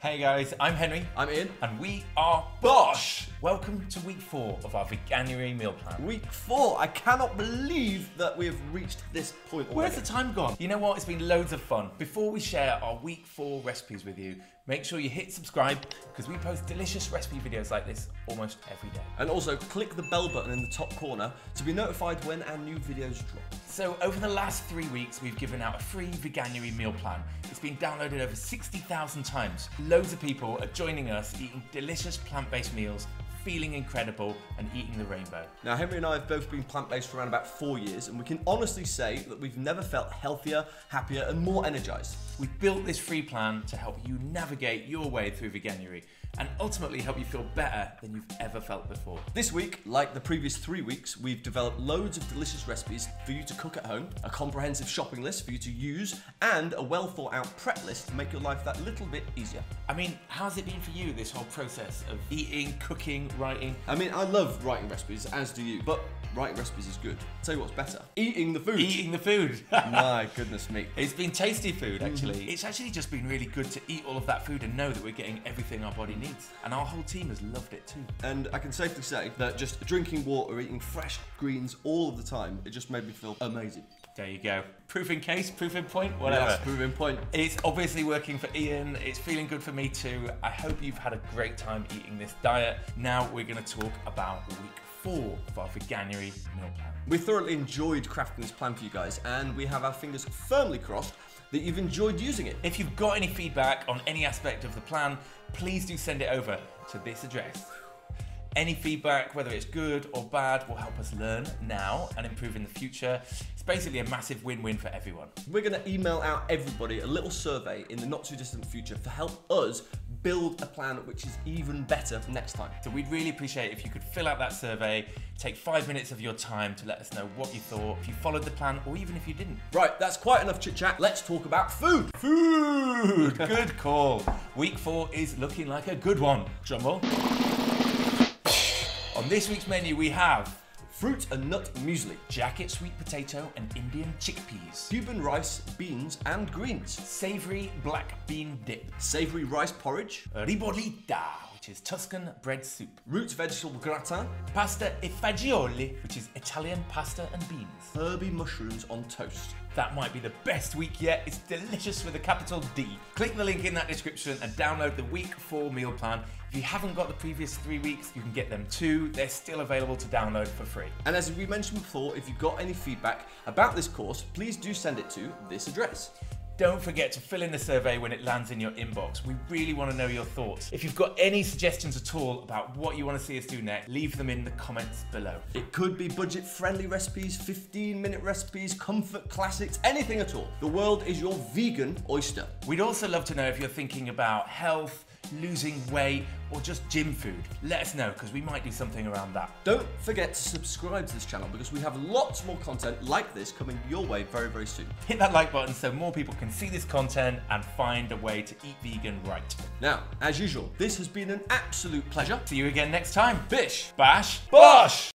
Hey guys, I'm Henry. I'm Ian. And we are BOSH! Welcome to week 4 of our Veganuary meal plan. Week 4. I cannot believe that we have reached this point already. Where's the time gone? You know what? It's been loads of fun. Before we share our week 4 recipes with you, make sure you hit subscribe because we post delicious recipe videos like this almost every day. And also click the bell button in the top corner to be notified when our new videos drop. So over the last 3 weeks, we've given out a free Veganuary meal plan. It's been downloaded over 60,000 times. Loads of people are joining us eating delicious plant-based meals, feeling incredible and eating the rainbow. Now, Henry and I have both been plant-based for around about 4 years, and we can honestly say that we've never felt healthier, happier, and more energized. We built this free plan to help you navigate your way through Veganuary and ultimately help you feel better than you've ever felt before. This week, like the previous 3 weeks, we've developed loads of delicious recipes for you to cook at home, a comprehensive shopping list for you to use, and a well thought out prep list to make your life that little bit easier. I mean, how's it been for you, this whole process of eating, cooking, writing? I mean, I love writing recipes, as do you, but writing recipes is good. I'll tell you what's better. Eating the food. Eating the food. My goodness me. It's been tasty food, actually. It's actually just been really good to eat all of that food and know that we're getting everything our body needs. And our whole team has loved it too. And I can safely say that just drinking water, eating fresh greens all of the time, it just made me feel amazing. There you go. Proof in case, proof in point, whatever. Yes, proof in point. It's obviously working for Ian. It's feeling good for me too. I hope you've had a great time eating this diet. Now we're going to talk about week 4 of our Veganuary meal plan. We thoroughly enjoyed crafting this plan for you guys, and we have our fingers firmly crossed that you've enjoyed using it. If you've got any feedback on any aspect of the plan, please do send it over to this address. Any feedback, whether it's good or bad, will help us learn now and improve in the future. It's basically a massive win-win for everyone. We're going to email out everybody a little survey in the not too distant future to help us build a plan which is even better next time. So we'd really appreciate if you could fill out that survey, take 5 minutes of your time to let us know what you thought, if you followed the plan, or even if you didn't. Right, that's quite enough chit-chat. Let's talk about food. Food! Good call. Week 4 is looking like a good one. Drumroll. On this week's menu we have fruit and nut muesli, jacket sweet potato and Indian chickpeas, Cuban rice, beans and greens, savoury black bean dip, savoury rice porridge, ribollita, which is Tuscan bread soup, roots vegetable gratin, pasta e fagioli, which is Italian pasta and beans, herby mushrooms on toast. That might be the best week yet. It's delicious with a capital D. Click the link in that description and download the week 4 meal plan. If you haven't got the previous 3 weeks, you can get them too. They're still available to download for free. And as we mentioned before, if you've got any feedback about this course, please do send it to this address. Don't forget to fill in the survey when it lands in your inbox. We really want to know your thoughts. If you've got any suggestions at all about what you want to see us do next, leave them in the comments below. It could be budget-friendly recipes, 15-minute recipes, comfort classics, anything at all. The world is your vegan oyster. We'd also love to know if you're thinking about health, losing weight, or just gym food. Let us know, because we might do something around that. Don't forget to subscribe to this channel because we have lots more content like this coming your way very, very soon. Hit that like button so more people can see this content and find a way to eat vegan right. Now, as usual, this has been an absolute pleasure. See you again next time. Bish! Bash! BOSH!